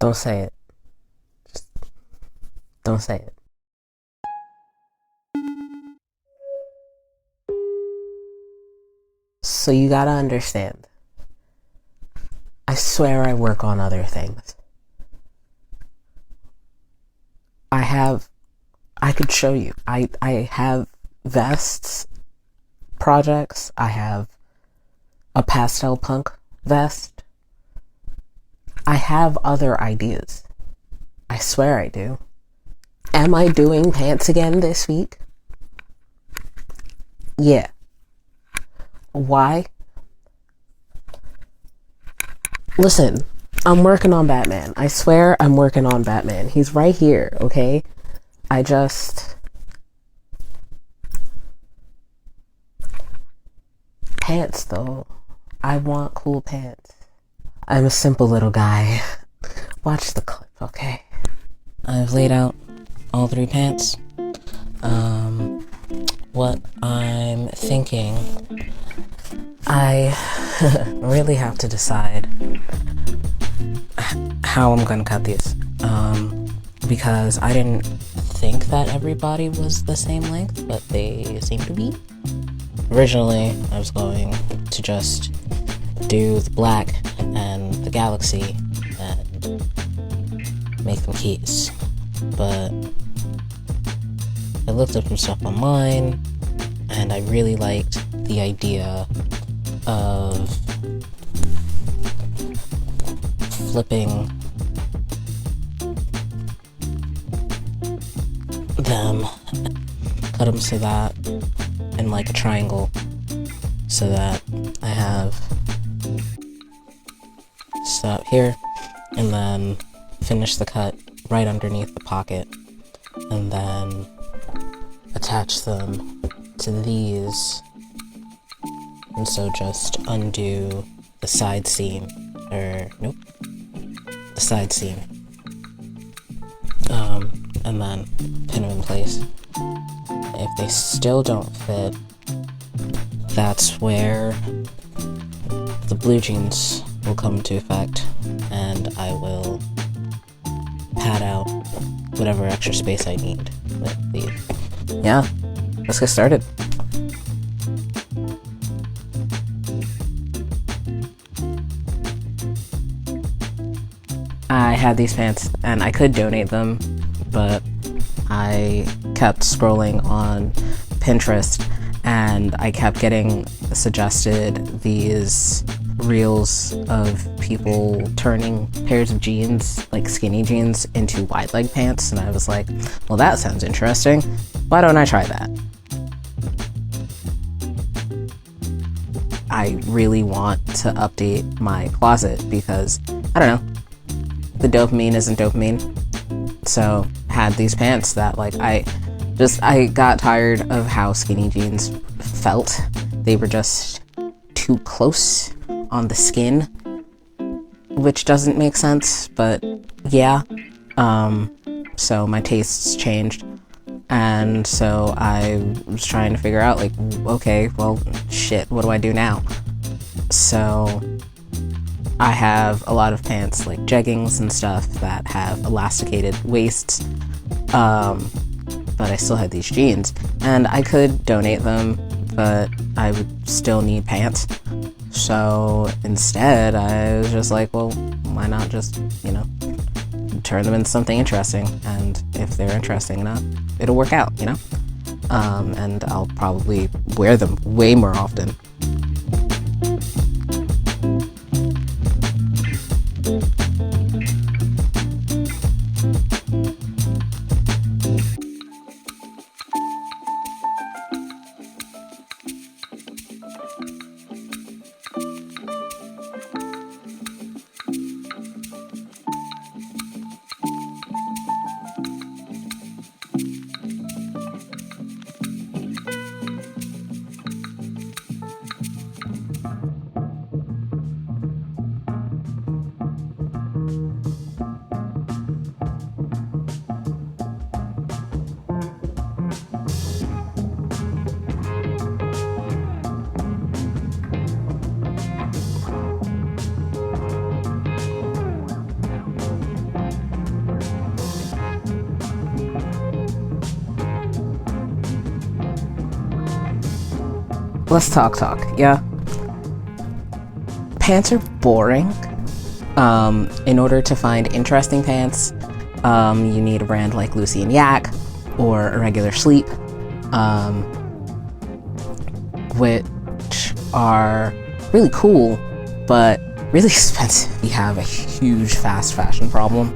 Don't say it. Just don't say it. So you gotta understand. I swear I work on other things. I could show you. I have vests projects. I have a pastel punk vest. I have other ideas. I swear I do. Am I doing pants again this week? Yeah. Why? Listen, I'm working on Batman. I swear I'm working on Batman. He's right here, okay? I just... Pants, though. I want cool pants. I'm a simple little guy. Watch the clip, okay? I've laid out all three pants. What I'm thinking, I really have to decide how I'm gonna cut these. Because I didn't think that everybody was the same length, but they seem to be. Originally, I was going to just do the black and the galaxy and make them keys, but I looked up some stuff online and I really liked the idea of flipping them, cut them so that in like a triangle, so that I have stop here and then finish the cut right underneath the pocket and then attach them to these, and so just undo the side seam, or nope, the side seam, and then pin them in place. If they still don't fit, that's where the blue jeans will come into effect, and I will pad out whatever extra space I need with these. Yeah, let's get started. I had these pants and I could donate them, but I kept scrolling on Pinterest and I kept getting suggested these reels of people turning pairs of jeans, like skinny jeans, into wide leg pants, and I was like, well, that sounds interesting. Why don't I try that? I really want to update my closet because, I don't know, the dopamine isn't dopamine. So had these pants that like I got tired of how skinny jeans felt. They were just too close on the skin, which doesn't make sense, but yeah. So my tastes changed, and so I was trying to figure out like, okay, well, shit, what do I do now? So I have a lot of pants, like jeggings and stuff, that have elasticated waists, but I still had these jeans, and I could donate them, but I would still need pants. So instead, I was just like, well, why not just, turn them into something interesting, and if they're interesting enough, it'll work out, and I'll probably wear them way more often. let's talk, yeah? Pants are boring. In order to find interesting pants, you need a brand like Lucy and Yak or a regular Sleep, which are really cool, but really expensive. We have a huge fast fashion problem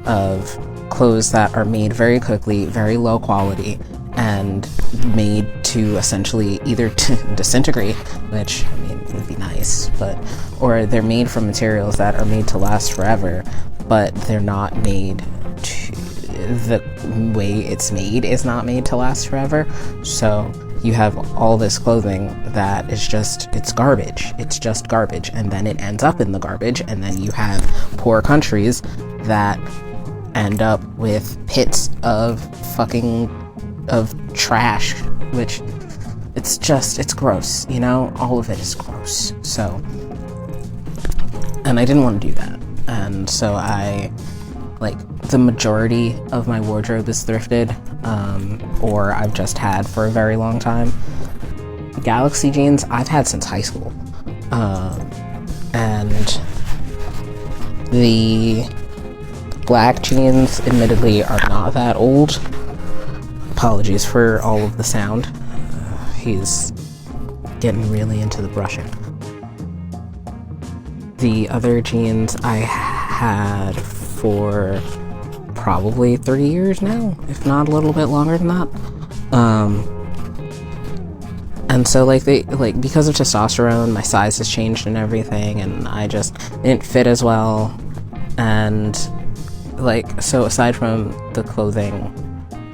of clothes that are made very quickly, very low quality, and made to essentially either disintegrate, which, I mean, would be nice, or they're made from materials that are made to last forever, but they're not made to, the way it's made is not made to last forever. So you have all this clothing that is it's garbage. It's just garbage, and then it ends up in the garbage, and then you have poor countries that end up with pits of trash, which it's gross, you know? All of it is gross. So, and I didn't want to do that. And so the majority of my wardrobe is thrifted, or I've just had for a very long time. Galaxy jeans I've had since high school. And the black jeans admittedly are not that old. Apologies for all of the sound. He's getting really into the brushing. The other jeans I had for probably 30 years now, if not a little bit longer than that. And so because of testosterone, my size has changed and everything, and I just didn't fit as well. And so aside from the clothing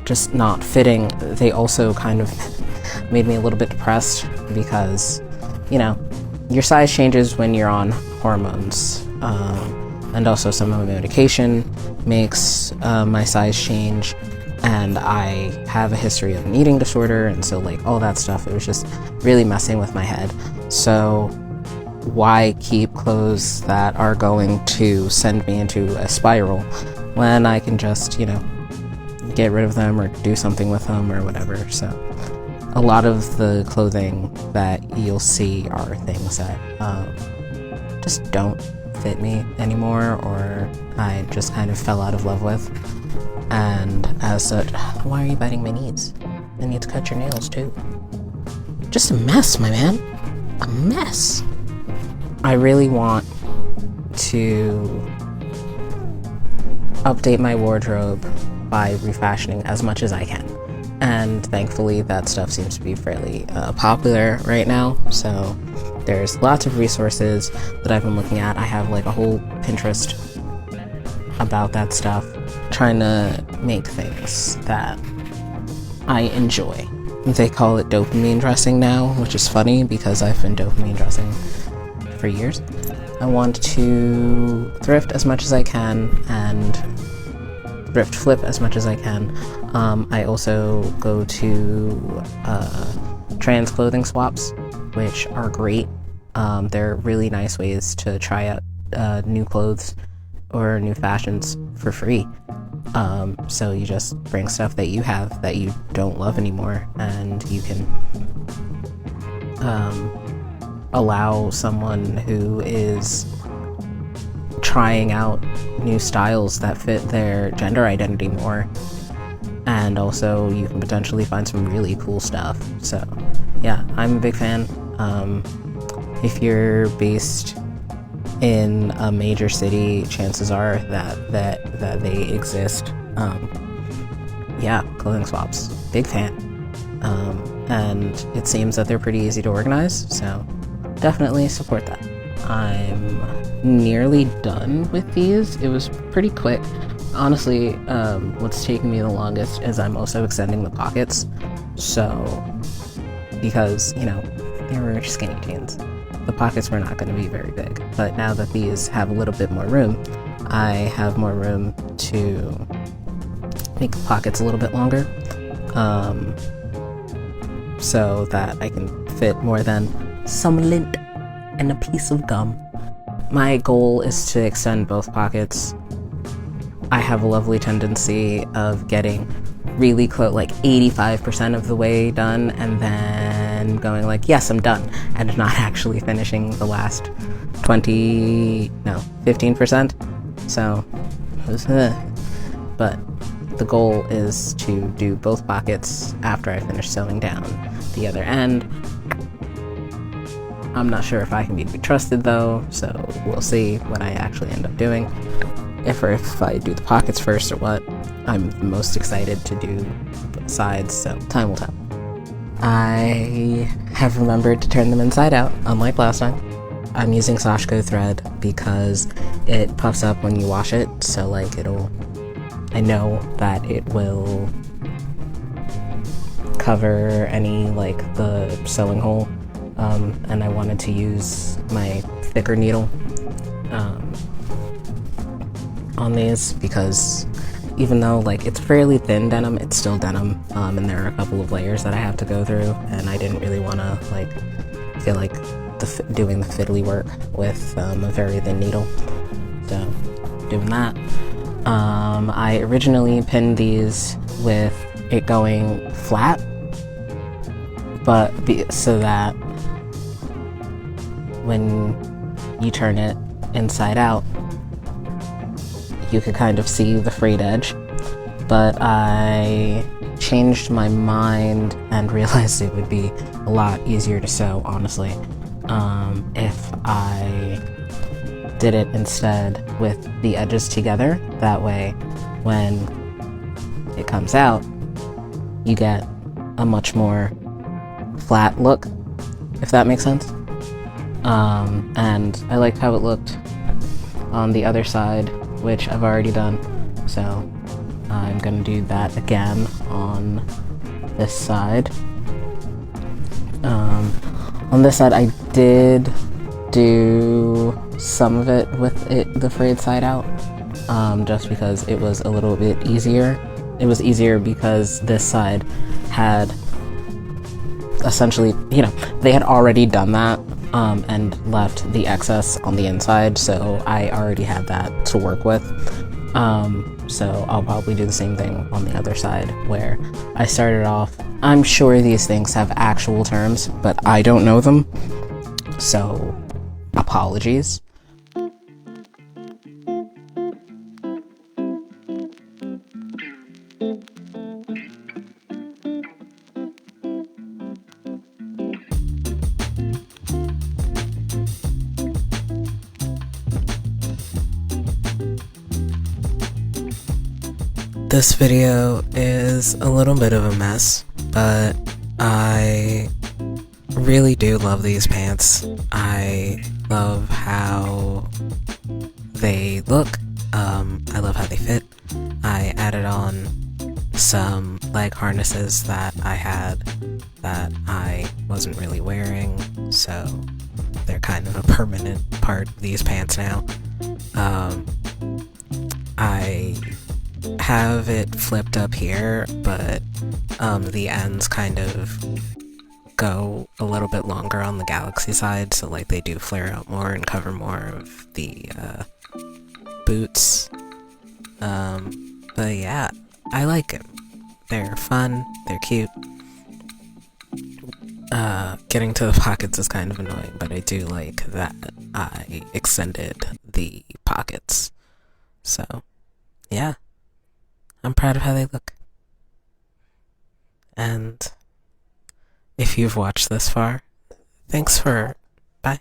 just not fitting, they also kind of made me a little bit depressed because, you know, your size changes when you're on hormones, and also some of my medication makes my size change, and I have a history of an eating disorder, and so all that stuff, it was just really messing with my head. So why keep clothes that are going to send me into a spiral when I can just, you know, get rid of them or do something with them or whatever. So a lot of the clothing that you'll see are things that just don't fit me anymore, or I just kind of fell out of love with. And as such, why are you biting my knees? I need to cut your nails too. Just a mess, my man. A mess. I really want to update my wardrobe by refashioning as much as I can, and thankfully that stuff seems to be fairly popular right now. So there's lots of resources that I've been looking at. I have a whole Pinterest about that stuff, trying to make things that I enjoy. They call it dopamine dressing now, which is funny because I've been dopamine dressing for years. I want to thrift as much as I can and thrift flip as much as I can. I also go to trans clothing swaps, which are great. They're really nice ways to try out new clothes or new fashions for free. So you just bring stuff that you have that you don't love anymore, and you can allow someone who is trying out new styles that fit their gender identity more, and also you can potentially find some really cool stuff. So yeah, I'm a big fan. If you're based in a major city, chances are that they exist. Yeah, clothing swaps, big fan. And it seems that they're pretty easy to organize, so definitely support that. I'm nearly done with these. It was pretty quick. Honestly, what's taking me the longest is I'm also extending the pockets. So, because, you know, they were skinny jeans, the pockets were not going to be very big. But now that these have a little bit more room, I have more room to make the pockets a little bit longer, so that I can fit more than some lint and a piece of gum. My goal is to extend both pockets I have a lovely tendency of getting really close, like 85% of the way done, and then going like, yes, I'm done, and not actually finishing the last 15%. So, but the goal is to do both pockets after I finish sewing down the other end. I'm not sure if I can be trusted though, so we'll see what I actually end up doing. If I do the pockets first or what. I'm most excited to do both sides, so time will tell. I have remembered to turn them inside out, unlike last time. I'm using Sashiko thread because it puffs up when you wash it, so like I know that it will cover any like the sewing hole, and I wanted to use my thicker needle on these because even though like it's fairly thin denim, it's still denim, and there are a couple of layers that I have to go through, and I didn't really want to like feel like doing the fiddly work with a very thin needle, so doing that. I originally pinned these with it going flat, but so that when you turn it inside out, you could kind of see the frayed edge. But I changed my mind and realized it would be a lot easier to sew, honestly, if I did it instead with the edges together. That way, when it comes out, you get a much more flat look, if that makes sense. And I liked how it looked on the other side, which I've already done, so I'm gonna do that again on this side. On this side, I did do some of it with the frayed side out, just because it was a little bit easier. It was easier because this side had essentially, they had already done that, and left the excess on the inside, so I already had that to work with. So I'll probably do the same thing on the other side, where I started off. I'm sure these things have actual terms, but I don't know them, so apologies. This video is a little bit of a mess, but I really do love these pants. I love how they look. I love how they fit. I added on some leg harnesses that I had that I wasn't really wearing, so they're kind of a permanent part of these pants now. I have it flipped up here, but the ends kind of go a little bit longer on the galaxy side, so like they do flare out more and cover more of the boots. But yeah, I like them. They're fun, they're cute. Getting to the pockets is kind of annoying, but I do like that I extended the pockets. So, yeah. I'm proud of how they look. And if you've watched this far, thanks for... Bye.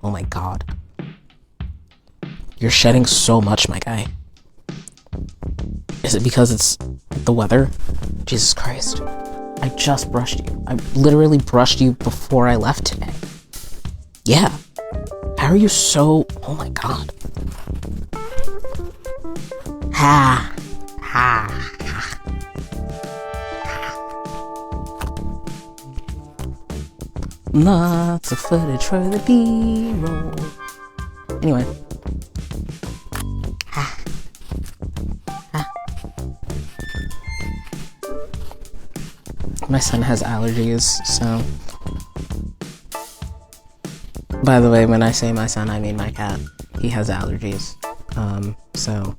Oh my god. You're shedding so much, my guy. Is it because it's the weather? Jesus Christ. I just brushed you. I literally brushed you before I left today. Yeah. How are you so... Oh my god. Ha. Ha. Lots of footage for the B-roll. Anyway. Ha. Ha. My son has allergies, so... By the way, when I say my son, I mean my cat. He has allergies. So...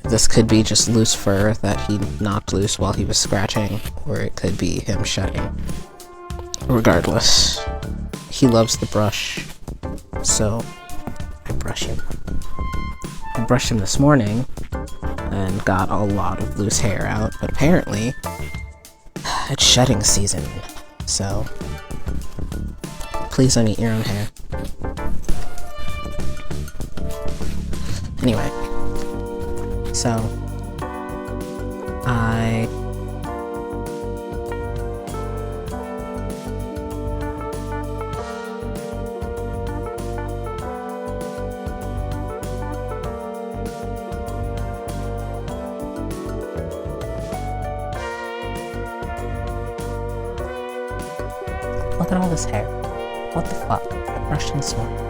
This could be just loose fur that he knocked loose while he was scratching, or it could be him shedding. Regardless, he loves the brush, so I brush him. I brushed him this morning and got a lot of loose hair out, but apparently it's shedding season, so please don't eat your own hair. Anyway, so I look at all this hair. What the fuck? I brushed him this morning.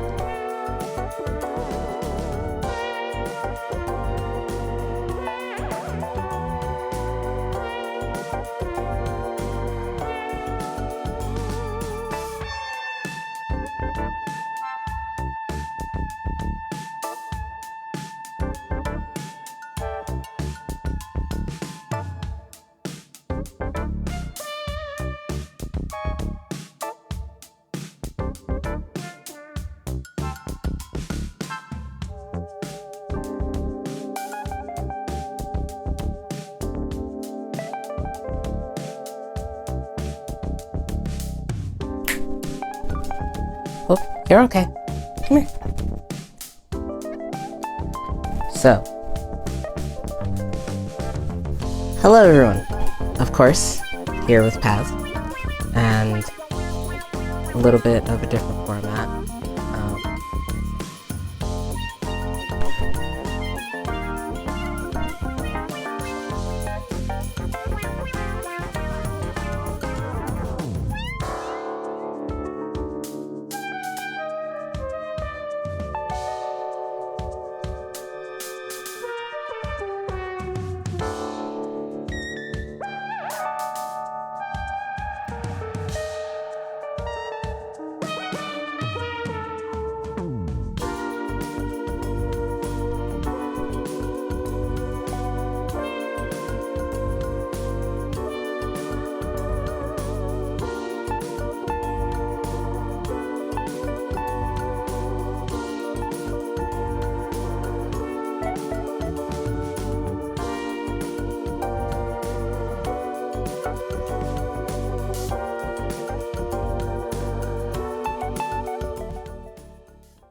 Oh, you're okay. Come here. So, hello everyone. Of course, here with Paz, and a little bit of a different format.